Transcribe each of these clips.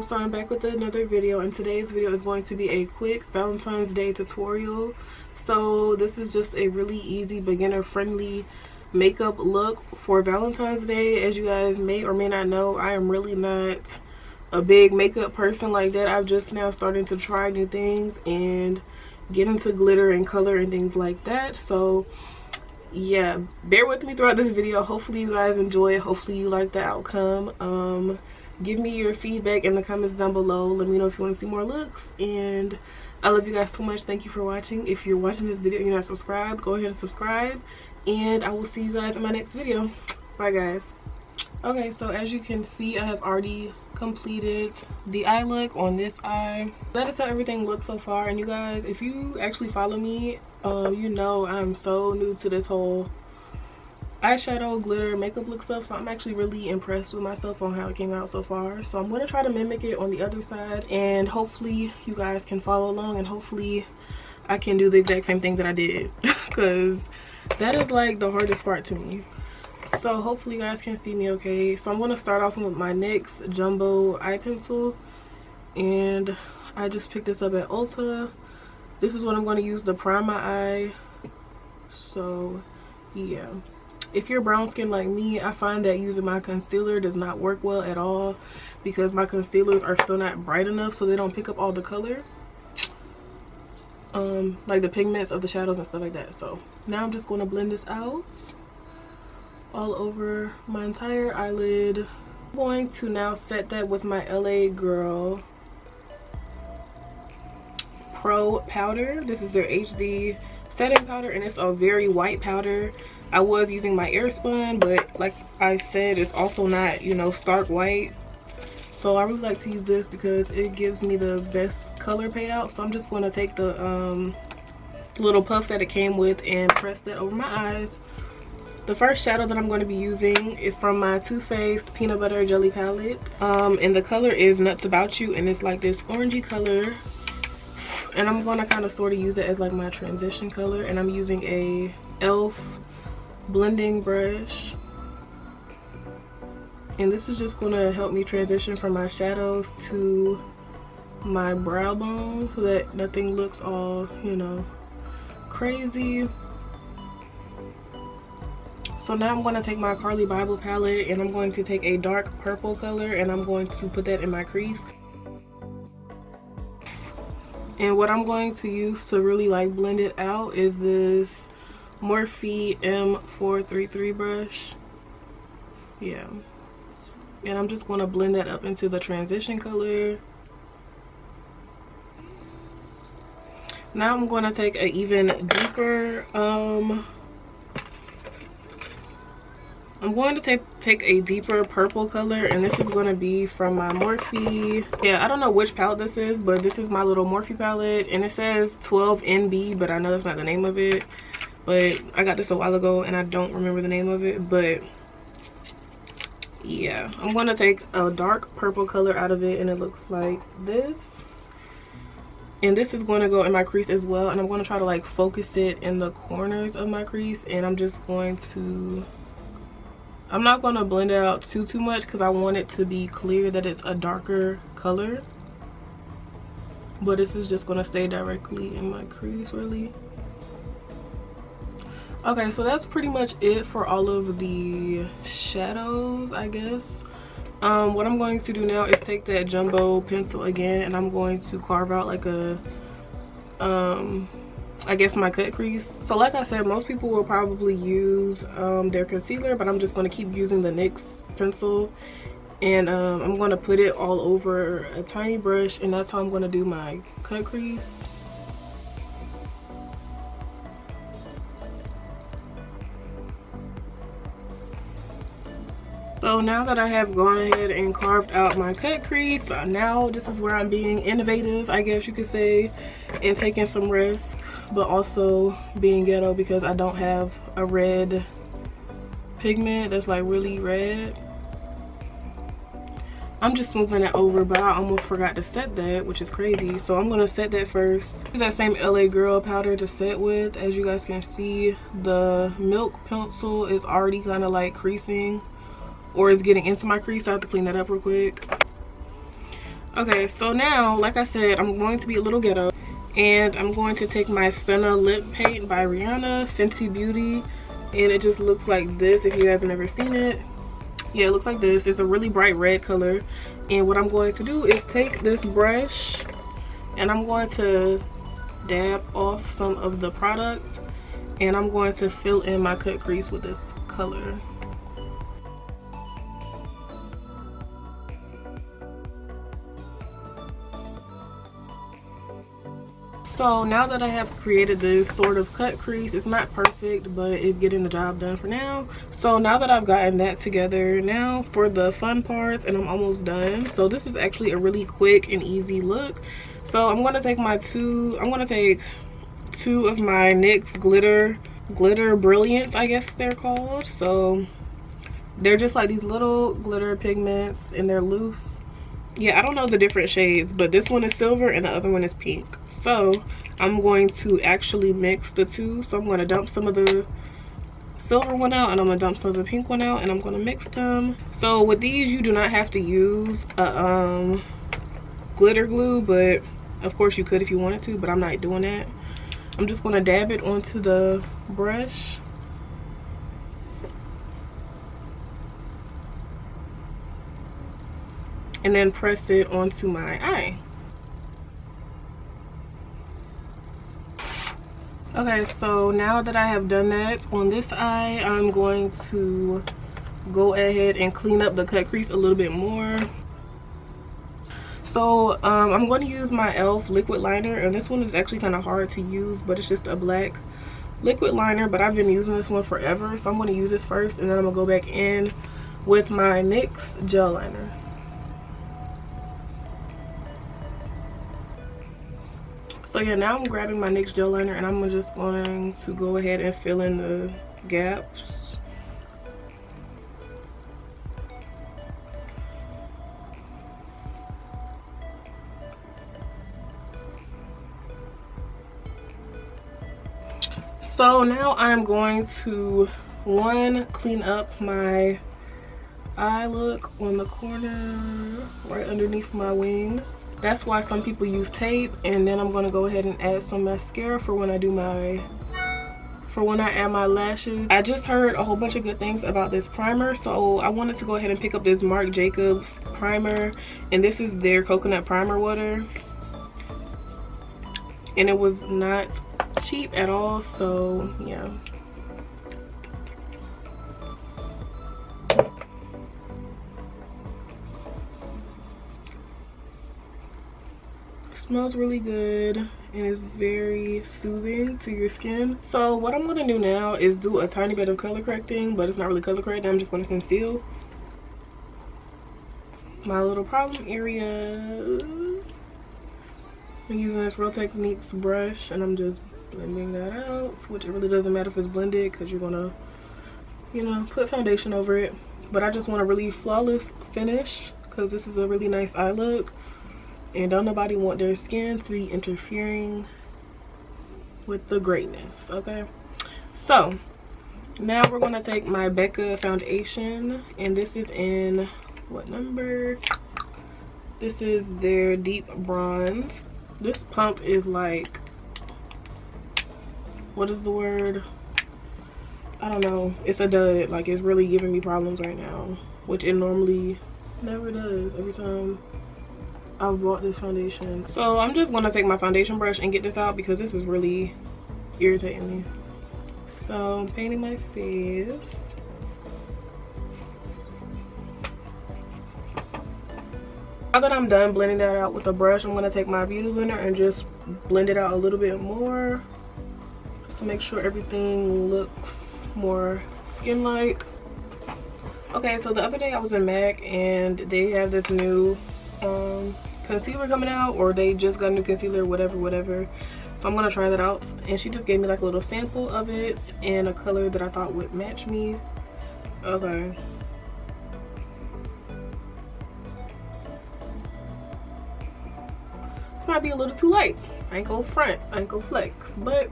so I'm back with another video, and today's video is going to be a quick Valentine's Day tutorial. So this is just a really easy beginner friendly makeup look for Valentine's Day. As you guys may or may not know, I am really not a big makeup person like that. I've just now starting to try new things and get into glitter and color and things like that. So yeah, bear with me throughout this video. Hopefully you guys enjoy it. Hopefully you like the outcome. Give me your feedback in the comments down below. Let me know if you want to see more looks, and I love you guys so much. Thank you for watching. If you're watching this video and you're not subscribed, go ahead and subscribe, and I will see you guys in my next video. Bye guys. Okay, so as you can see, I have already completed the eye look on this eye. That is how everything looks so far. And you guys, if you actually follow me, you know I'm so new to this whole eyeshadow, glitter, makeup look stuff. So I'm actually really impressed with myself on how it came out so far. So I'm going to try to mimic it on the other side, and hopefully you guys can follow along, and hopefully I can do the exact same thing that I did, because that is like the hardest part to me. So hopefully you guys can see me okay. So I'm going to start off with my NYX jumbo eye pencil, and I just picked this up at Ulta. This is what I'm going to use to prime my eye. So yeah, if you're brown skin like me, I find that using my concealer does not work well at all, because my concealers are still not bright enough, so they don't pick up all the color, like the pigments of the shadows and stuff like that. So now I'm just going to blend this out all over my entire eyelid. I'm going to now set that with my LA Girl Pro powder. This is their HD setting powder, and it's a very white powder. I was using my Airspun, but like I said, it's also not, you know, stark white. So I really like to use this because it gives me the best color payout. So I'm just going to take the little puff that it came with and press that over my eyes. The first shadow that I'm going to be using is from my Too Faced Peanut Butter Jelly palette. And the color is Nuts About You, and it's like this orangey color. And I'm going to kind of sort of use it as like my transition color. And I'm using a e.l.f. blending brush, and this is just going to help me transition from my shadows to my brow bone so that nothing looks all, you know, crazy. So now I'm going to take my Carly Bible palette, and I'm going to take a dark purple color, and I'm going to put that in my crease. And what I'm going to use to really like blend it out is this Morphe M433 brush. Yeah, and I'm just going to blend that up into the transition color. Now I'm going to take an even deeper I'm going to take a deeper purple color, and this is going to be from my Morphe. Yeah, I don't know which palette this is, but this is my little Morphe palette, and it says 12 NB, but I know that's not the name of it. But I got this a while ago and I don't remember the name of it. But yeah, I'm going to take a dark purple color out of it, and it looks like this. And this is going to go in my crease as well, and I'm going to try to like focus it in the corners of my crease. And I'm just going to, I'm not going to blend it out too much, because I want it to be clear that it's a darker color. But this is just going to stay directly in my crease really. Okay, so that's pretty much it for all of the shadows, I guess. What I'm going to do now is take that jumbo pencil again, and I'm going to carve out like a I guess my cut crease. So like I said, most people will probably use their concealer, but I'm just going to keep using the NYX pencil, and I'm going to put it all over a tiny brush, and that's how I'm going to do my cut crease. So now that I have gone ahead and carved out my cut crease, now this is where I'm being innovative, I guess you could say, and taking some risk, but also being ghetto, because I don't have a red pigment that's like really red. I'm just moving that over, but I almost forgot to set that, which is crazy. So I'm going to set that first. Use that same LA Girl powder to set with. As you guys can see, the milk pencil is already kind of like creasing, or is getting into my crease. So I have to clean that up real quick. Okay, so now, like I said, I'm going to be a little ghetto, and I'm going to take my Senna lip paint by Rihanna, Fenty Beauty, and it just looks like this if you guys have never seen it. Yeah, it looks like this. It's a really bright red color, and what I'm going to do is take this brush and I'm going to dab off some of the product, and I'm going to fill in my cut crease with this color. So now that I have created this sort of cut crease, it's not perfect, but it's getting the job done for now. So now that I've gotten that together, now for the fun parts, and I'm almost done. So this is actually a really quick and easy look. So I'm gonna take two of my NYX glitter brilliants, I guess they're called. So they're just like these little glitter pigments, and they're loose. Yeah, I don't know the different shades, but this one is silver and the other one is pink. So I'm going to actually mix the two. So I'm going to dump some of the silver one out, and I'm going to dump some of the pink one out, and I'm going to mix them. So with these, you do not have to use a glitter glue, but of course you could if you wanted to, but I'm not doing that. I'm just going to dab it onto the brush. And then press it onto my eye. Okay, so now that I have done that on this eye, I'm going to go ahead and clean up the cut crease a little bit more. So I'm going to use my e.l.f. liquid liner, and this one is actually kind of hard to use, but it's just a black liquid liner, but I've been using this one forever, so I'm going to use this first, and then I'm going to go back in with my NYX gel liner. So yeah, now I'm grabbing my NYX gel liner, and I'm just going to go ahead and fill in the gaps. So now I'm going to, clean up my eye look on the corner right underneath my wing. That's why some people use tape. And then I'm going to go ahead and add some mascara for when I do when I add my lashes. I just heard a whole bunch of good things about this primer, so I wanted to go ahead and pick up this Marc Jacobs primer, and this is their coconut primer water, and it was not cheap at all, so yeah. Smells really good and is very soothing to your skin. So what I'm gonna do now is do a tiny bit of color correcting, but it's not really color correcting. I'm just gonna conceal my little problem areas. I'm using this Real Techniques brush, and I'm just blending that out, which it really doesn't matter if it's blended because you're gonna, you know, put foundation over it. But I just want a really flawless finish because this is a really nice eye look. And don't nobody want their skin to be interfering with the greatness, okay? So now we're gonna take my Becca foundation, and this is in what number? This is their deep bronze. This pump is like, what is the word? I don't know. It's a dud. Like, it's really giving me problems right now, which it normally never does every time I've bought this foundation. So I'm just gonna take my foundation brush and get this out because this is really irritating me. So I'm painting my face. Now that I'm done blending that out with a brush, I'm gonna take my beauty blender and just blend it out a little bit more, just to make sure everything looks more skin-like. Okay, so the other day I was in MAC, and they have this new concealer coming out, or they just got a new concealer, whatever. So I'm gonna try that out, and she just gave me like a little sample of it in a color that I thought would match me. Okay, this might be a little too light. I ain't gonna front, I ain't gonna flex, but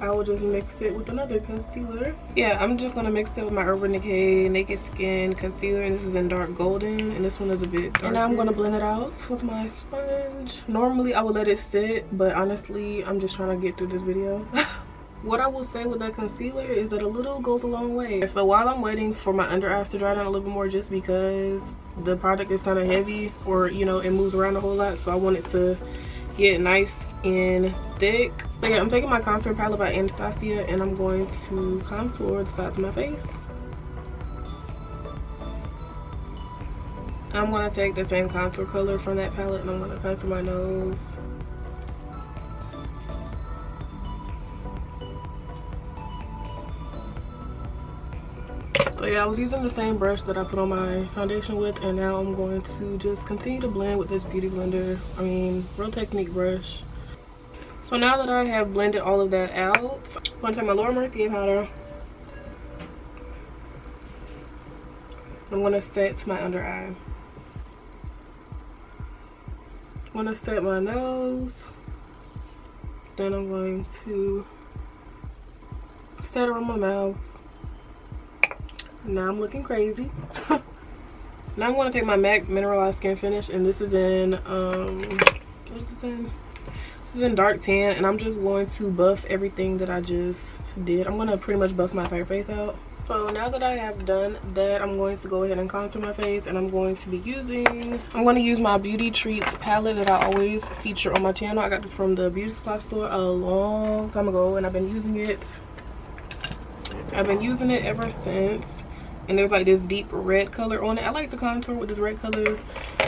I will just mix it with another concealer. Yeah, I'm just gonna mix it with my Urban Decay Naked Skin concealer, and this is in dark golden, and this one is a bit darker. And now I'm gonna blend it out with my sponge. Normally I would let it sit, but honestly I'm just trying to get through this video. What I will say with that concealer is that a little goes a long way. So while I'm waiting for my under eyes to dry down a little bit more, just because the product is kind of heavy, or you know, it moves around a whole lot, so I want it to get nice and thick. So yeah, I'm taking my contour palette by Anastasia, and I'm going to contour the sides of my face. I'm going to take the same contour color from that palette, and I'm going to contour my nose. So yeah, I was using the same brush that I put on my foundation with, and now I'm going to just continue to blend with this beauty blender. I mean, Real Technique brush. So now that I have blended all of that out, I'm going to take my Laura Mercier powder. I'm going to set my under eye. I'm going to set my nose. Then I'm going to set around my mouth. Now I'm looking crazy. Now I'm going to take my MAC Mineralized Skin Finish, and this is in, what is this in? This is in dark tan, and I'm just going to buff everything that I just did. I'm going to pretty much buff my entire face out. So now that I have done that, I'm going to go ahead and contour my face, and I'm going to use my Beauty Treats palette that I always feature on my channel. I got this from the beauty supply store a long time ago, and I've been using it ever since. And there's like this deep red color on it. I like to contour with this red color.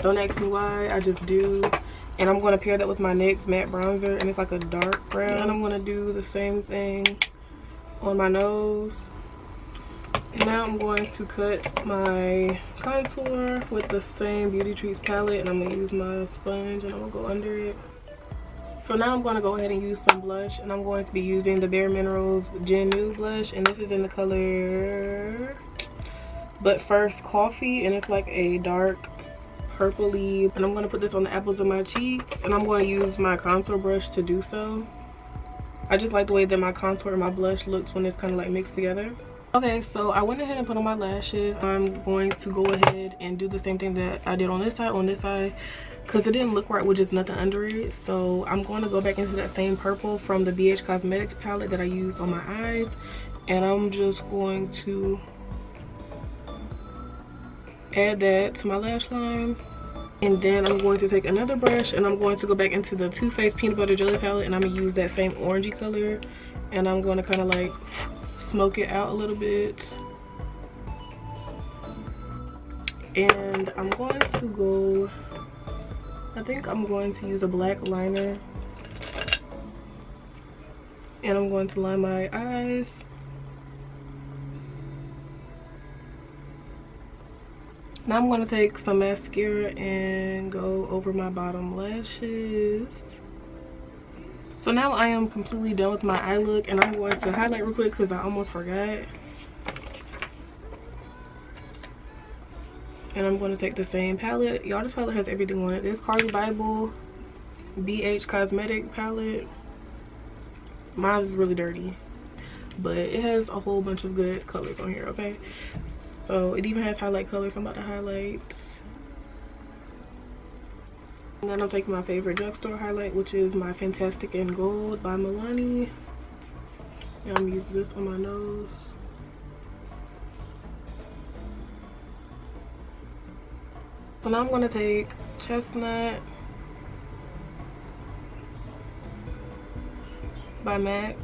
Don't ask me why, I just do. And I'm going to pair that with my NYX matte bronzer, and it's like a dark brown. And I'm going to do the same thing on my nose. Now I'm going to cut my contour with the same Beauty Treats palette, and I'm going to use my sponge, and I'm going to go under it. So now I'm going to go ahead and use some blush, and I'm going to be using the Bare Minerals Gen Nude blush, and this is in the color But First Coffee, and it's like a dark purpley. And I'm going to put this on the apples of my cheeks, and I'm going to use my contour brush to do so. I just like the way that my contour and my blush looks when it's kind of like mixed together. Okay, so I went ahead and put on my lashes. I'm going to go ahead and do the same thing that I did on this side, because it didn't look right with just nothing under it. So I'm going to go back into that same purple from the BH Cosmetics palette that I used on my eyes, and I'm just going to add that to my lash line. And then I'm going to take another brush, and I'm going to go back into the Too Faced Peanut Butter Jelly palette, and I'm going to use that same orangey color, and I'm going to kind of like smoke it out a little bit. And I'm going to go, I think I'm going to use a black liner, and I'm going to line my eyes. Now I'm going to take some mascara and go over my bottom lashes. So now I am completely done with my eye look, and I'm going to highlight real quick because I almost forgot. And I'm going to take the same palette. Y'all, this palette has everything on it. This Carly Bible BH Cosmetic palette. Mine is really dirty, but it has a whole bunch of good colors on here, okay? So it even has highlight colors. I'm about to highlight. And then I'm taking my favorite drugstore highlight, which is my Fantastic in Gold by Milani. And I'm using this on my nose. So now I'm going to take Chestnut by MAC.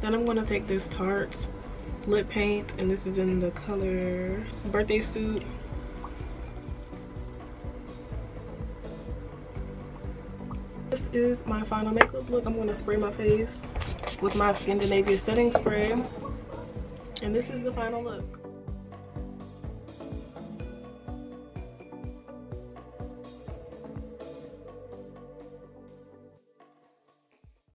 Then I'm going to take this Tarte lip paint, and this is in the color Birthday Suit. This is my final makeup look. I'm going to spray my face with my Scandinavia setting spray, and this is the final look.